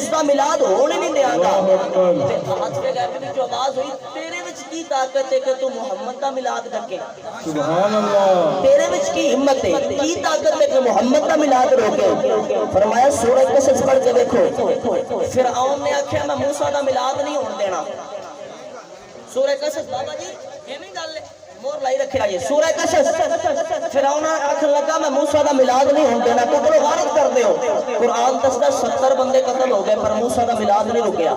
اس کا ملاد ہونے نہیں دیا گا. ہاتھ پہ گئے کہ جو آواز ہوئی تیرے وچ کی طاقت ہے کہ تو محمد کا ملاد ڈکے. سبحان اللہ. تیرے وچ کی ہمت ہے کی طاقت ہے کہ محمد کا ملاد روکے. فرمایا سورہ قصص پڑھ کے دیکھو. فرعون نے آکھیا میں موسیٰ دا ملاد نہیں ہون دینا. سورہ قصص بابا جی ایویں گل ہے مور لائی رکھیا یہ سورہ قصص. فرعون آکھن لگا میں موسیٰ دا ملاد نہیں ہون دینا. قتل و غارت کر دیو. قرآن دسدا 70 بندے قتل ہو گئے پر موسیٰ دا ملاد نہیں رکیا.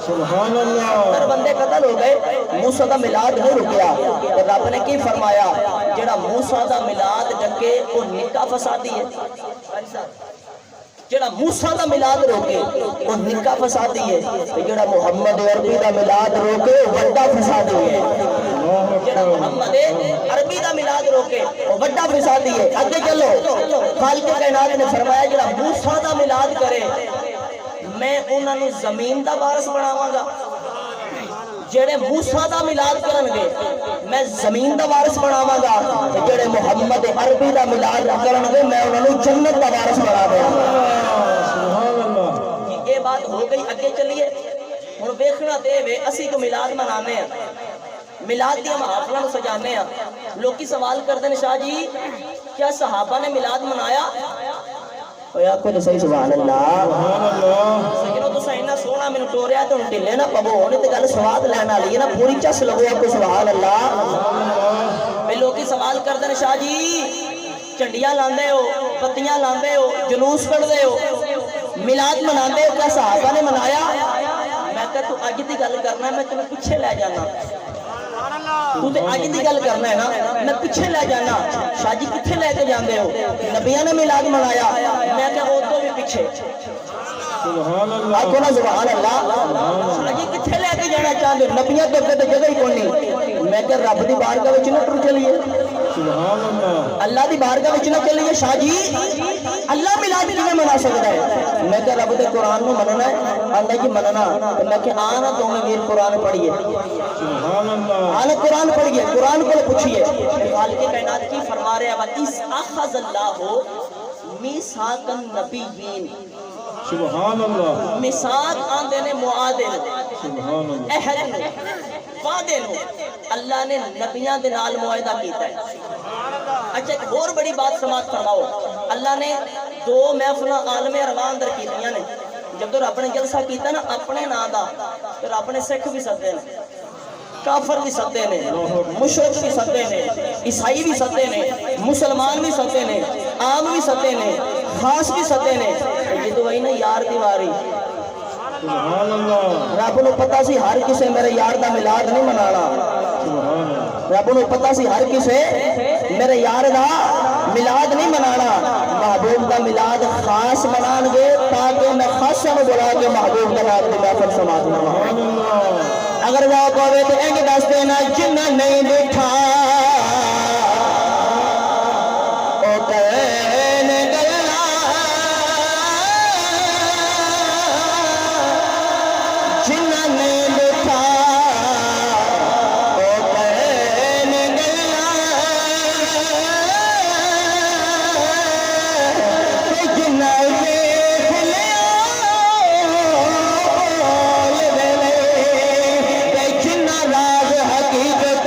سبحان اللہ. 70 بندے قتل ہو گئے موسیٰ دا ملاد نہیں رکیا. رب نے کی فرمایا جڑا موسیٰ دا ملاد ڈکے وہ نکاح فسادی ہے. جڑا موسیٰ دا ملاد روکے وہ نکاح فسادی ہے. جڑا محمد عربی دا ملاد روکے وہ بڑا فسادی ہے. جڑا محمد عربی دا ملاد روکے وہ بڑا فسادی ہے. آگے چلو خالق کائنات نے فرمایا جڑا موسیٰ دا ملاد کرے میں انہاں نوں زمین دا وارث بناواں گا. جڑے موسیٰ دا ملاد کرن گے میں زمین دا وارث بناواں گا. جڑے محمد عربی دا ملاد کرن گے میں انہاں نوں جنت دا وارث بنا دوں گا. سبحان اللہ. یہ بات ہو گئی. اگے چلیے ہن ویکھنا تے وے اسی کو ملاد منانے ہیں ملاد دی محافلاں نوں سجانے ہیں. لوکی سوال کردے نے شاہ جی کیا صحابہ نے ملاد منایا؟ اویا کوئی صحیح سبحان اللہ. سبحان اللہ. سجنوں تو سائنا سونا میں ٹوریا تے ہن ڈلے نہ پو ہن تے گل سواد لینا والی ہے نا پوری چس لگو کو سبحان اللہ. میں لوکی سوال کردے نے شاہ جی چنڈیاں لاندے ہو پتیاں لاندے ہو جلوس کڈدے ہو ملاد مناندے ہو کیا صحابہ نے منایا؟ میں کہ تو اج دی گل کرنا میں تینوں پیچھے لے جانا. تو تے اج دی گل کرنا ہے نا میں پیچھے لے جانا. شاہ جی کتھے لے کے جاندے ہو؟ نبیاں نے ملاد منایا. میں کہ او تو بھی پیچھے. سبحان اللہ. آکھو نا سبحان اللہ. شاہ جی کتھے لے کے جانا چاہندے ہو؟ نبیاں تو تے جگہ ہی کوئی نہیں. میں کہ رب دی بارگاہ وچ نہ ٹر چلیے. سبحان اللہ. اللہ دی بارگاہ وچ نہ چلیے. شاہ جی اللہ ملاد کیویں منا سکدا ہے؟ میں کہ رب دے قرآن نوں مننا ہے. آندا جی مننا. میں کہ آنا تمہیں ویر قرآن پڑھیے. سبحان اللہ. آنا قرآن پڑھیے قرآن کو پوچھیے. خالق کائنات کی فرما رہے ہیں وَإِذْ أَخَذَ اللَّهُ مِيثَاقَ النَّبِيِّينَ. سبحان اللہ. میثاق آندے نے معاہدے سبحان اللہ. عہد وعدے نو اللہ نے نبیاں دے نال معاہدہ کیتا ہے. اچھا ایک اور بڑی بات سماعت فرماؤ. اللہ نے 2 محفلاں عالم ارواح اندر کیتیاں نے. جب تو رب نے جلسہ کیتا نا اپنے نام دا تو رب نے سکھ بھی سدے نے کافر بھی سدے نے مشرک بھی سدے نے عیسائی بھی سدے نے مسلمان بھی سدے نے عام بھی سدے نے خاص بھی سدے نے. یہ تو وہی نا یار دیواری. سبحان اللہ. رب نو پتا سی ہر کسے میرے یار دا ملاد نہیں منانا. سبحان اللہ. رب نو پتا سی ہر کسے میرے یار دا ملاد نہیں منانا. محبوب دا ملاد خاص منان گے تاکہ میں خاصاں نو بلا کے محبوب دا نام دی محفل سماعت کرواں. اگر وہ کوے تے انج دس دینا جنہ نہیں دیکھا او کہن گلا جنہ نہیں دیکھا او کہن گلا جنہ دیکھ لیا جنہ راز حقیقت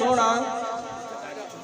ਸੋਹਣਾ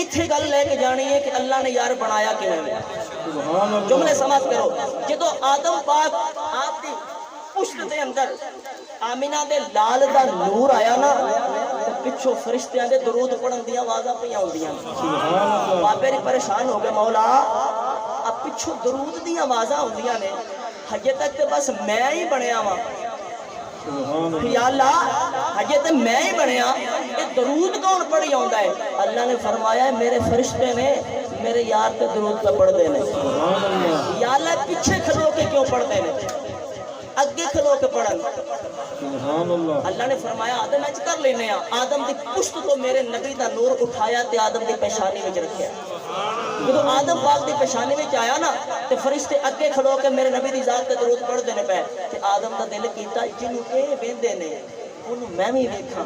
اتنے گل لے کے جانی ہے کہ اللہ نے یار بنایا کہ سبحان اللہ جملے سماعت کرو جدو آدم پاک آپ دی پشت دے اندر آمینہ دے لال دا نور آیا نا پچھو فرشتیاں دے درود پڑھن دیاں آوازاں پہ آؤندیاں بابے ری پریشان ہو گئے مولا اب پچھو درود دیاں آوازاں آؤندیاں نے حجے تک تے بس میں ہی بنیا ہاں یا اللہ حجے تے میں ہی بنیا یہ درود کون پڑھی آؤندا ہے اللہ نے فرمایا ہے میرے فرشتے نے میرے یار تے درود پہ پڑھ دینے یا اللہ پیچھے کھلو کے کیوں پڑھ دینے اگے کھلو کے پڑھن سبحان اللہ اللہ نے فرمایا آدم ایچ کر لینے آدم دی پشت تو میرے نبی دا نور اٹھایا تے آدم دی پیشانی میں رکھیا جب آدم پاک دی پیشانی میں آیا نا تے فرشتے اگے کھلو کے میرے نبی دی ذات تے درود پڑھ دینے پہ تے آدم دا دل کیتا جنوں اے ویندے نے انہوں میں بھی دیکھاں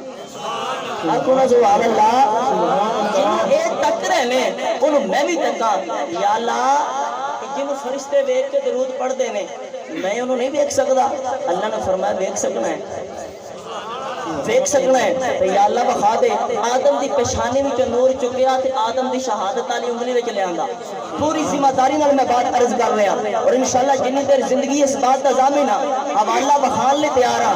آکھونا سبحان اللہ جنوں اے تک رہے نے انہوں میں بھی تکاں یا اللہ جنہوں فرشتے ویک کے درود پڑھ دینے میں انہوں نہیں ویک سکتا اللہ نے فرمایا ویک سکنا ہے یا اللہ بخا دے آدم دی پیشانی میں جو نور چکیا تے آدم دی شہادت علی انگلی میں چلے آنگا پوری ذمہ داری نال میں بات عرض کر رہا اور انشاءاللہ جنی دیر زندگی اس بات دا ضامن حوالہ بخان لے تیارا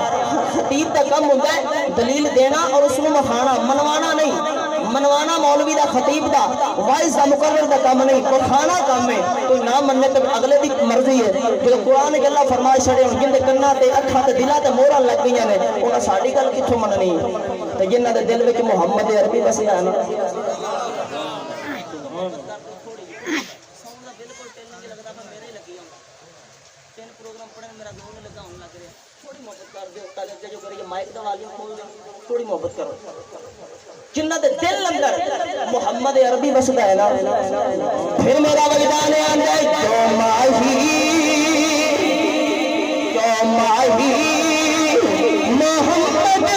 خطیب دا کم ہوتا ہے دلیل دینا اور اس میں مخانا منوانا نہیں منوانا مولوی دا خطیب دا وائز دا مقرر دا کام نہیں کوئی کھانا کام ہے کوئی نام مننے تو اگلے دی مرضی ہے جو قرآن کے اللہ فرمائے چھڑے ہوں جن دے کنہ تے اکھا تے دلہ تے مورا لگ گئی ہیں انہاں ساڑی گل کتھوں مننی تے جنہ دے دل وچ محمد عربی بسیا ہے نا تھوڑی محبت کرو جنہ دے دل اندر محمد عربی بسدا ہے نا پھر میرا وجدان آندا ہے جو ماہی محمد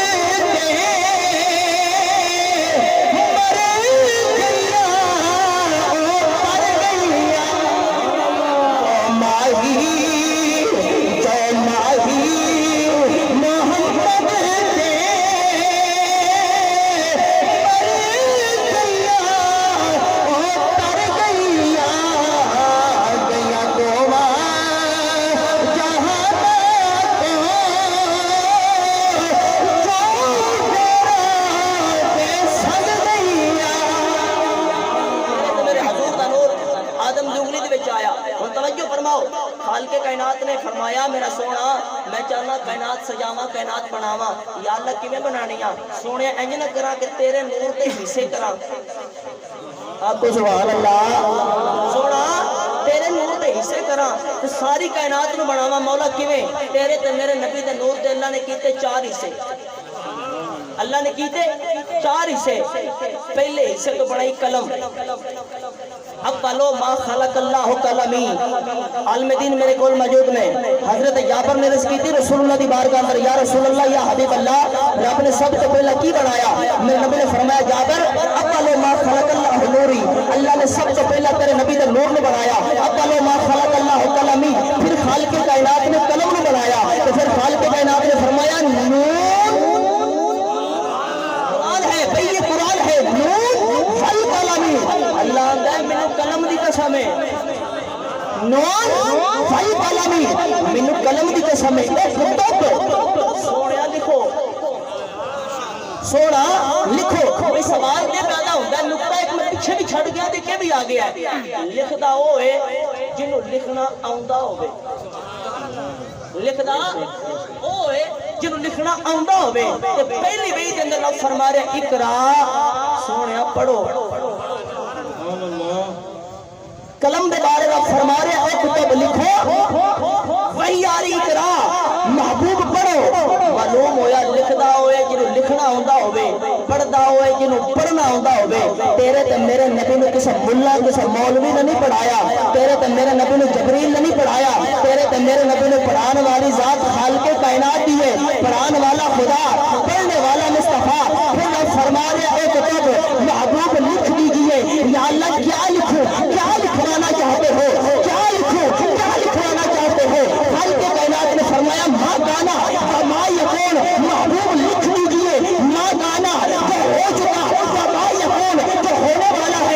خالق کائنات نے فرمایا میرا سونا میں چاہنا کائنات سجاواں کائنات بناواں یا اللہ کیویں بنانیاں سونے انج نہ کراں کہ تیرے نور دے حصے کراں آپ کو سبحان اللہ سونا تیرے نور دے حصے کراں تے ساری کائنات نو بناواں مولا کیویں تیرے تے میرے نبی دے نور دے اللہ نے کیتے 4 حصے اللہ نے کیتے 4 حصے پہلے حصے تو بڑائی قلم اولو ما خلق اللہ قلمی عالم دین میرے کول موجود نے حضرت جابر نے رض کی تھی رسول اللہ دی بارگاہ اندر یا رسول اللہ یا حبیب اللہ رب نے سب سے پہلا کی بنایا میرے نبی نے فرمایا جابر اولو ما خلق اللہ نوری اللہ نے سب سے پہلا تیرے نبی دے نور نے بنایا اولو ما خلق اللہ قلمی پھر خالق کائنات نے قلم نے بنایا تو پھر خالق کائنات نے فرمایا نور قرآن ہے بھئی یہ قرآن ہے نور فالقلمی اللہ اندر منو قلم دی قسم ہے نور فالقلمی منو قلم دی قسم ہے سوڑیا لکھو سوڑا لکھو اس سوال دے پیدا ہوتا ہے نکتہ ایک میں پیچھے بھی چھڑ گیا دیکھے بھی آگے ہے لکھدا ہوئے جنہوں لکھنا آؤندہ ہوئے لکھدا ہوئے جنہوں لکھنا آؤندہ ہوئے پہلی وہی دن اللہ فرما رہے اقرا سونیا پڑھو قلم دے بارے رب فرما رہے اے کتب لکھو وہی آری اقرا محبوب پڑھو معلوم ہویا لکھدا ہوئے جنہوں لکھنا ہوندہ ہوئے پڑھدا ہوئے جنہوں پڑھنا ہوندہ ہوئے تیرے تے میرے نبی نے کسی ملہ کسی مولوی نے نہیں پڑھایا تیرے تے میرے نبی نے جبریل نے نہیں پڑھایا تیرے تے میرے نبی نے پڑھانے والی ذات خالق کائنات دی ہے پڑھانے والا خدا پڑھنے والا مصطفیٰ پھر رب فرما رہے اے کتب محبوب لکھ دیجئے یا اللہ کیا لکھو کیا لکھوانا چاہتے ہو کیا لکھو کیا لکھوانا چاہتے ہو خالق کائنات نے فرمایا ماں گانا ما یکون محبوب لکھ دیجئے ماں گانا جو ہو چکا ما یکون جو ہونے والا ہے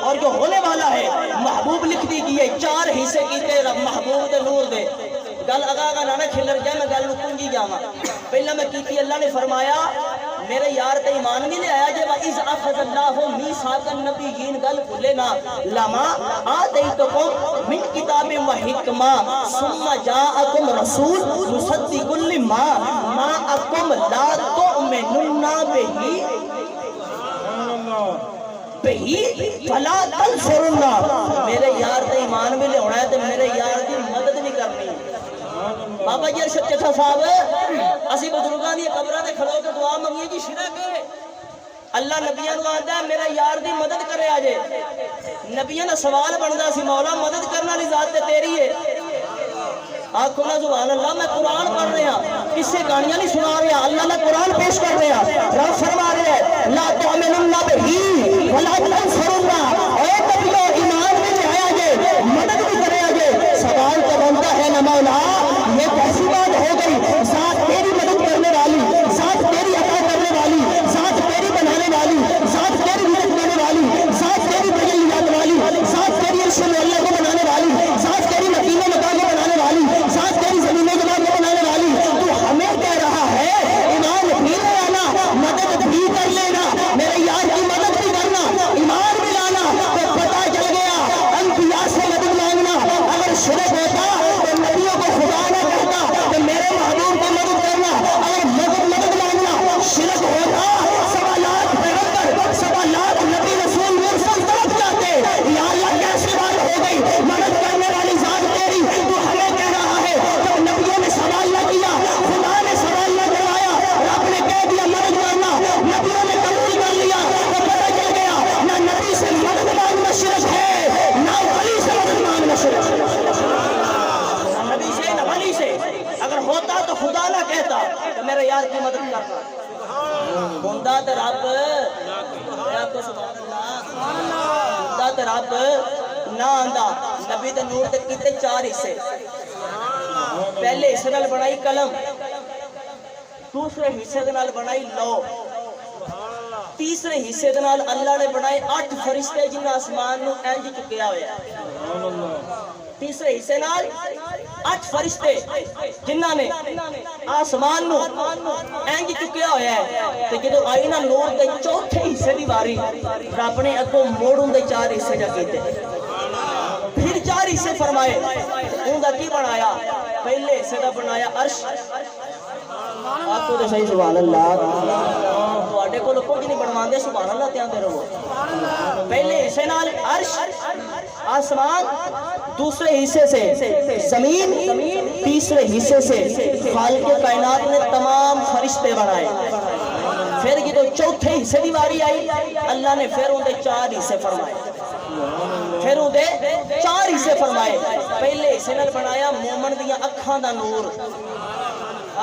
اور جو ہونے والا ہے محبوب لکھ دیجئے 4 حصے کیتے رب محبوب دے نور دے گل اگا نانا کھلر جائے میں گل کنجی جاواں پہلا میں کیتی اللہ نے فرمایا میرے یار تے ایمان نہیں لے آیا جے وَإِذْ أَخَذَ اللَّهُ مِيثَاقَ النَّبِيِّينَ گل بھولے نا لما آتَيْتُكُم مِّن كِتَابٍ وَحِكْمَةٍ ثُمَّ جَاءَكُمْ رَسُولٌ مُصَدِّقٌ لِّمَا مَعَكُمْ لَا تُؤْمِنُنَّ بِهِ فَلَا تَنصُرُنَّ میرے یار تے ایمان بھی لے ہونا ہے تے میرے یار دی مدد نہیں کرنی بابا جی ارشد چٹھا صاحب اسی بزرگاں دی قبراں تے کھلو کے دعا منگی جی شرک ہے اللہ نبیاں نوں آندا ہے میرے یار دی مدد کرے اجے نبیاں دا سوال بندا سی مولا مدد کرنے والی ذات تے تیری ہے آکھو نا سبحان اللہ میں قرآن پڑھ رہا کس سے گانیاں نہیں سنا رہا اللہ نے قرآن پیش کر رہا رب فرما رہے ہیں لا تؤمنن بہ ولا تنصرن اے نبیو ایمان میں لے آیا جے مدد بھی کرے اجے سوال تو بنتا ہے نا مولا یہ کیسی بات ہو گئی ذات تیری مدد کرنے والی ذات تیری عطا کرنے والی ذات تیری بنانے والی ذات تیری مدد کرنے والی ذات تیری تجلیات والی ذات تیری ارشد اللہ کو بنانے والی ذات تیری مکین مکان کو بنانے والی ذات تیری زمین جبال کو بنانے والی تو ہمیں کہہ رہا ہے ایمان بھی لے آنا مدد بھی کر لینا میرے یار کی مدد بھی کرنا ایمان بھی لانا تو پتہ چل گیا انبیاء سے مدد مانگنا اگر شرک ہوتا تو نبیوں کو خدا نہ کہتا تو میرے محبوب کو مدد کرنا اگر مدد مانگنا شرک ہوتا 1.25 لاکھ پیغمبر 1.25 لاکھ نبی رسول مرسل طرف جاتے یا اللہ کیسی بات ہو گئی مدد کرنے والی ذات تیری تو ہمیں کہہ رہا ہے جب نبیوں نے سوال نہ کیا خدا نے سوال نہ کروایا رب نے کہہ دیا مدد کرنا نبیوں نے قبول کر لیا تو پتہ چل گیا نہ نبی سے مدد مانگنا شرک ہے نہ ولی سے مدد مانگنا شرک ہے نبی سے نہ ولی سے اگر ہوتا تو خدا نہ کہتا کہ میرے یار کی مدد کرتا بندہ تو رب کو سبحان اللہ بندہ تو رب نہ آندا نبی دے نور دے کیتے 4 حصے پہلے حصے نال بنائی قلم دوسرے حصے دے نال بنائی لو تیسرے حصے دے نال اللہ نے بنائے 8 فرشتے جنہاں آسمان نو انج چکیا ہویا تیسرے حصے نال 8 فرشتے جنہاں نے آسمان نو انج چکیا ہویا ہے تے جدوں آئی نا نور دے چوتھے حصے دی واری رب نے اگوں موڑوں دے 4 حصے جا کیتے پھر 4 حصے فرمائے ان دا کی بنایا پہلے حصے دا بنایا عرش آپ کو تو صحیح سبحان اللہ تو آٹے کو لکھو کی نہیں بنوان دے سبحان اللہ تیاں دے رہو پہلے حصے نال عرش آسمان دوسرے حصے سے زمین تیسرے حصے سے خالق کائنات نے تمام فرشتے بنائے پھر یہ تو چوتھے حصے دی واری آئی اللہ نے پھر ان دے 4 حصے فرمائے پھر ان دے 4 حصے فرمائے پہلے حصے نال بنایا مومن دیاں اکھاں دا نور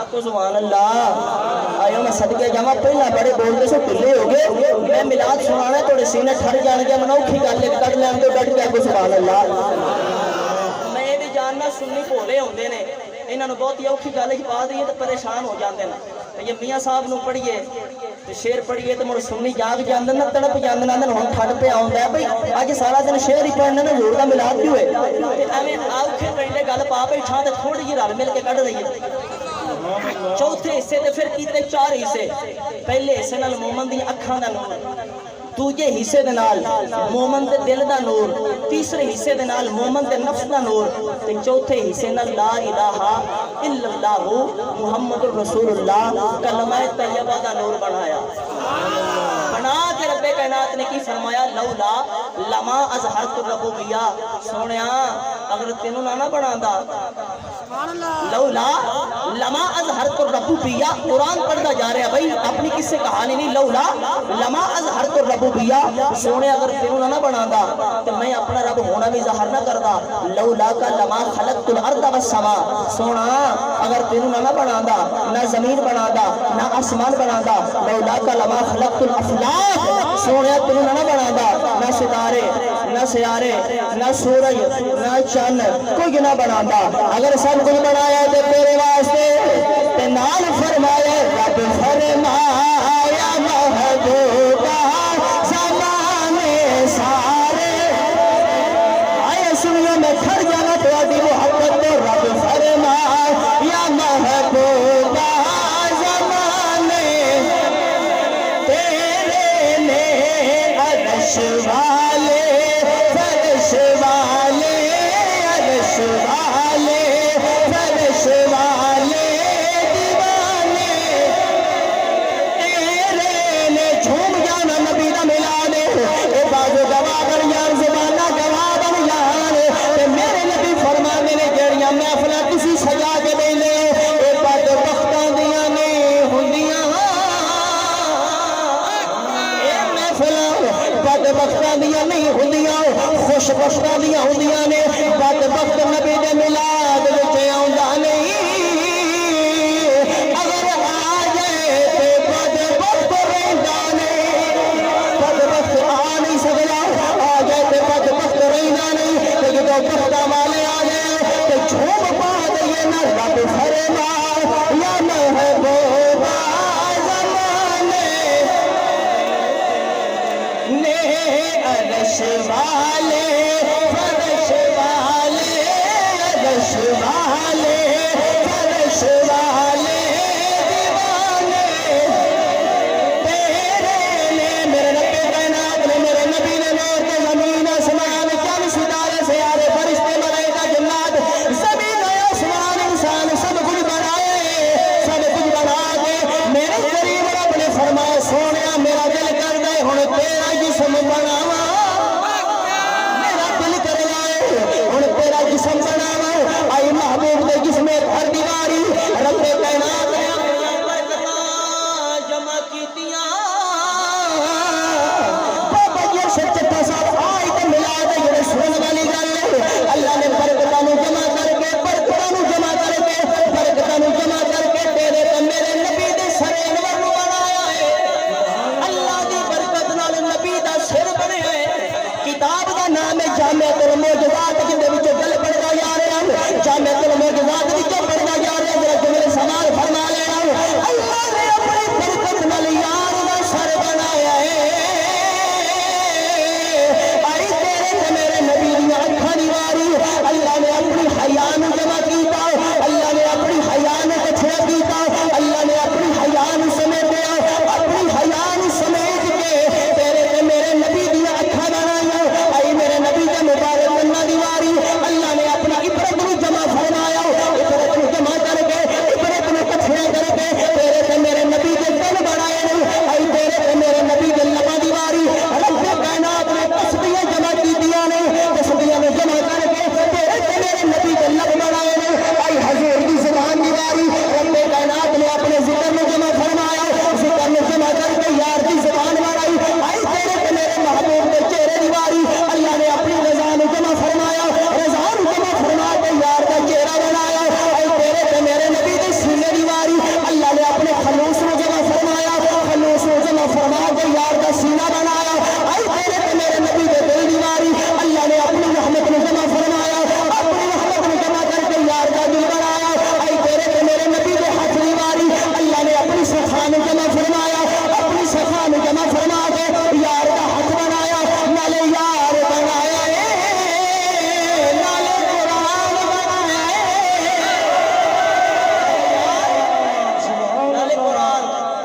آپ کو سبحان اللہ آئیو میں صدقے جمع پہلا بڑے بولتے سے پلے ہو گئے میں ملاد سنانا ہے توڑے سینے ٹھر جانے گیا منو کھی گالے کٹ لیں تو ڈٹ گیا کو سبحان اللہ میں یہ بھی جاننا سننی پولے ہوندے نے انہوں نے بہت یوکھی گالے کی پا دیئے تو پریشان ہو جاندے نا یہ میاں صاحب نو پڑھئے شیر پڑھئے تو مڑ سننی جاگ جاندے نا تڑپ جاندے نا ہم کھڑ پہ آؤں ہے بھئی آج سارا دن شیر ہی پڑھنے نا زور دا ملاد بھی ہوئے ایمیں آؤکھے پہلے گال پا پہ چھاں تے تھوڑی جی رال مل کے کڑ رہی ہے چوتھے حصے تے پھر کیتے 4 حصے پہلے حصے نال مومن دی اکھاں دا نور دوجے حصے دے نال مومن دے دل دا نور تیسرے حصے دے نال مومن دے نفس دا نور تے چوتھے حصے نال لا الہ الا اللہ محمد رسول اللہ کلمہ طیبہ دا نور بنایا بنا کے رب کائنات نے کی فرمایا لولا لما اظہرت الربوبیہ سونیا اگر تینوں نہ بناندا لولا لما اظہرت الربوبیہ قرآن پڑھتا جا رہا بھائی اپنی کس سے کہانی نہیں لولا لما اظہرت الربوبیہ سونے اگر تینوں نہ بناندا تو میں اپنا رب ہونا بھی ظاہر نہ کردا لولا کا لما خلقت الارض والسماء سونا اگر تینوں نہ بناندا نہ زمین بناندا نہ آسمان بناندا لولا کا لما خلقت الافلاک سونے تینوں نہ بناندا نہ ستارے نہ سیارے نہ سورج نہ چاند کوئی نہ بناندا اگر سب کچھ بنایا ہے تیرے واسطے تے نال فرمایا رب فرمایا محبوبہ زمانے سارے خوشبخشاں دیاں ہوندیاں نے بدبخت نبی دے میلاد وچ آوندا نہیں اگر آ جائے تے بدبخت رہندا نہیں بدبخت آ نہیں سکدا آ جائے تے بدبخت رہندا نہیں تے جدوں بختاں والے آ جائے تے جھوم پا دئیے نا رب فرما یا محبوبہ زمانے نے عرش والے فرش والے عرش والے فرش والے دیوانے تیرے نے میرے رب کائنات نے میرے نبی نے نور کے زمین آسمان چاند ستارے سیارے فرشتے ملائکہ جنات زمین آسمان انسان سب کچھ بنائے سب کچھ بنا کے میرے قریب رب نے فرمایا سونیا میرا دل کر دے ہن تیرا جسم بناواں میرا دل کر دے ہن تیرا جسم بناواں آئی محبوب دے جسم ہر دیواری رب کائنات نے اپنی برکتاں جمع کیتیاں بابا یہ سچتا صاحب آئی تے ملا دے جڑے سنن والی گل ہے اللہ نے برکتاں نو جمع کر کے برکتاں نو جمع کر کے برکتاں نو جمع کر کے تیرے تے میرے نبی دے سر انور نو بنایا ہے اللہ دی برکت نال نبی دا سر بنیا ہے کتاب دا نام ہے جامعۃ المعجزات جن دے وچوں گل پڑھدا جا رہا ہے جامعۃ المعجزات وچوں پڑھدا جا رہا ہے ذرا جملے سوال فرما لینا اللہ نے اپنی برکت نال یار دا سر بنایا ہے آئی تیرے تے میرے نبی دی اکھاں دی واری اللہ نے اپنی حیا نو جمع کیتا اللہ نے اپنی حیا نو کٹھا کیتا اللہ نے اپنی حیا نو سمیٹیا اپنی حیا نو سمیٹ کے تیرے تے میرے نبی دی اکھاں بنائیاں آئی میرے نبی دے مبارک کناں دی واری اللہ نے اپنا عبرت نو جمع فرمایا عبرت نو جمع کر کے عبرت نو کٹھا کر کے تیرے تے میرے نبی دے دل بنائے نے آئی تیرے تے میرے نبی دے لباں دی واری رب کائنات نے تسبیحاں جمع کیتیاں نے تسبیحاں نو جمع کر کے تیرے تے میرے نبی دے لب بنائے نے آئی حضور دی زبان دی واری رب کائنات نے اپنے ذکر نو جمع فرمایا ذکر نو جمع کر کے یار دی زبان بنائی آئی تیرے تے میرے محبوب دے چہرے دی واری اللہ نے اپنی رضا نو جمع فرمایا رضا نو جمع فرما کے یار دا چہرہ بنایا آئی تیرے تے میرے نبی دے سینے دی واری اللہ نے اپنے خلوص نو جمع فرمایا خلوص نو جمع فرما کے یار دا سینہ بنایا آئی تیرے تے میرے نبی دے دل دی واری اللہ نے اپنی رحمت نو جمع فرمایا اپنی رحمت نو جمع کر کے یار دا دل بنایا آئی تیرے تے میرے نبی دے ہاتھ دی واری اللہ نے اپنی صفا نو جمع فرمایا اپنی صفا نو جمع فرما کے یار دا ہاتھ بنایا نالے یار بنایا نالے قرآن بنایا نالے قرآن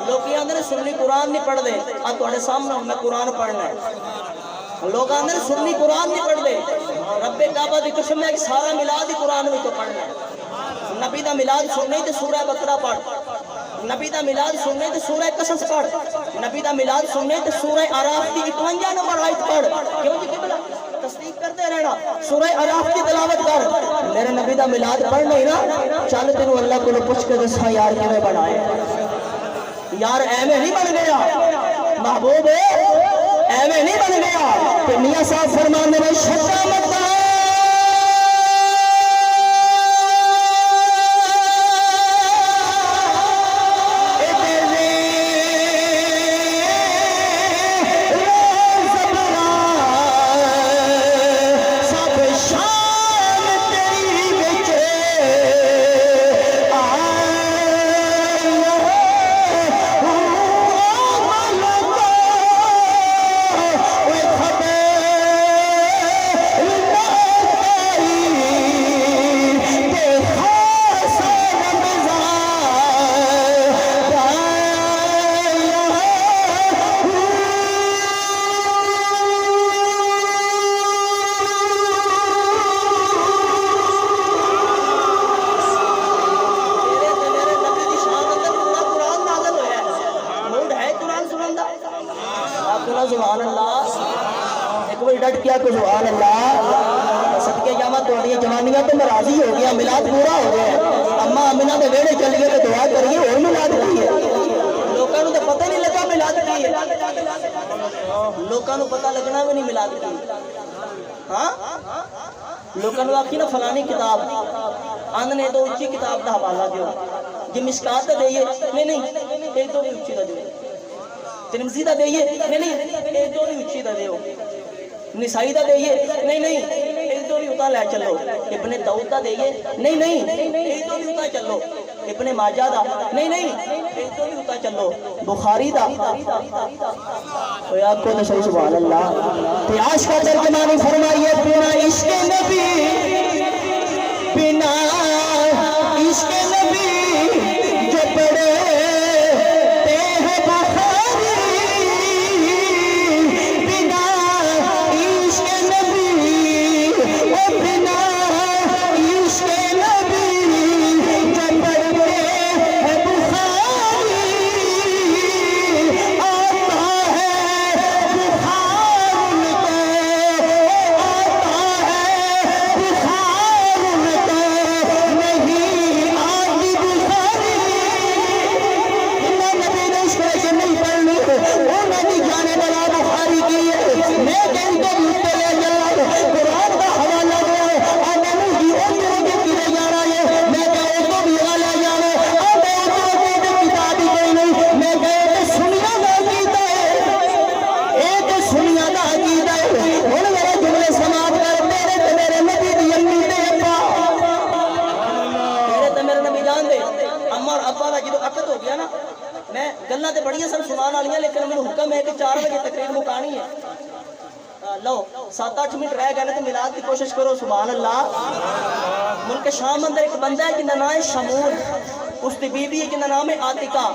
لوگ آندے نے سنی قرآن نہیں پڑھ دے آ تواڈے سامنے میں قرآن پڑھنا ہے لوگ آندے نے سنی قرآن نہیں پڑھ دے رب کعبہ دی قسم ہے کہ سارا میلاد ہی قرآن وچوں پڑھنا ہے نبی دا میلاد سننے تے سورہ بقرہ پڑھ نبی دا میلاد سننے تے سورہ قصص پڑھ نبی دا میلاد سننے تے سورہ اعراف دی 51 نمبر آیت پڑھ کیوں جی قبلہ تصدیق کرتے رہنا سورہ اعراف کی تلاوت کر میرے نبی دا میلاد پڑھ نہیں نا چل تینوں اللہ کو پوچھ کے دساں یار کیویں بنائے یار ایویں نہیں بن گیا محبوب ایویں نہیں بن گیا کہ میاں صاحب فرماندے نے شتا متا سبحان اللہ ایک بار ڈٹ کیا کہ سبحان اللہ صدقے جاواں تہاڈیاں جوانیاں تو راضی ہو گیا میلاد پورا ہو گیا اما امینہ دے ویڑے چلیے تے دعا کریے اور میلاد کی ہے لوکاں نوں تے پتہ نہیں لگا میلاد کی ہے لوکاں نوں پتہ لگنا بھی نہیں میلاد کی ہاں لوکاں نوں آکھی نا فلانی کتاب آندنے تو اچھی کتاب دا حوالہ دیو جی مشکات دا دئیے نہیں ایک تو بھی اچھی دا دیو ترمذی دا دئیے نہیں ایک تو بھی اچھی دا دیو نسائی دا دئیے نہیں ایک تو بھی اتا لے چلو ابن داؤد دا دئیے نہیں ایک تو بھی اتا چلو ابن ماجہ دا نہیں ایک تو بھی اتا چلو بخاری دا تو آپ کو نشر سبحان اللہ تے عاشق کا ترجمہ بھی فرمائیے بنا عشق نبی بنا عشق نبی جو پڑھے تے ہیں بخاری بنا عشق نبی او بنا عشق نبی جو پڑھے ہیں بخاری آتا ہے بخار ان کو آتا ہے بخار ان کو نہیں آتی بخاری نبی نے اس طرح سے نہیں پڑھنی وہ نبی جانے والا بخاری کی ہے میں کہیں تو مجھتے لے جاؤ قرآن کا حوالہ دے آدھے کی اوٹر کے کیلے جا رہا ہے میں کہوں تو بھی لے جانے آدھے اوٹر کے کتاب ہی کوئی نہیں میں کہے تو سنیا دا عقیدہ ہے ایک سنیا دا عقیدہ ہے ہن میرے جملے سماعت کر میرے نبی دی امی تے ابا میرے تے میرے نبی جان دے اما اور ابا دا جدو عقد ہو گیا نا میں گلاں تے بڑیاں سن سنان والیاں لیکن مینوں حکم ہے کہ 4 بجے تقریر مکانی ہے لو 7-8 منٹ رہ گئے تو میلاد کی کوشش کرو سبحان اللہ ملک شام اندر ایک بندہ ہے جنہاں نام ہے شمول اس دی بیوی ہے جنہاں نام ہے عاتقہ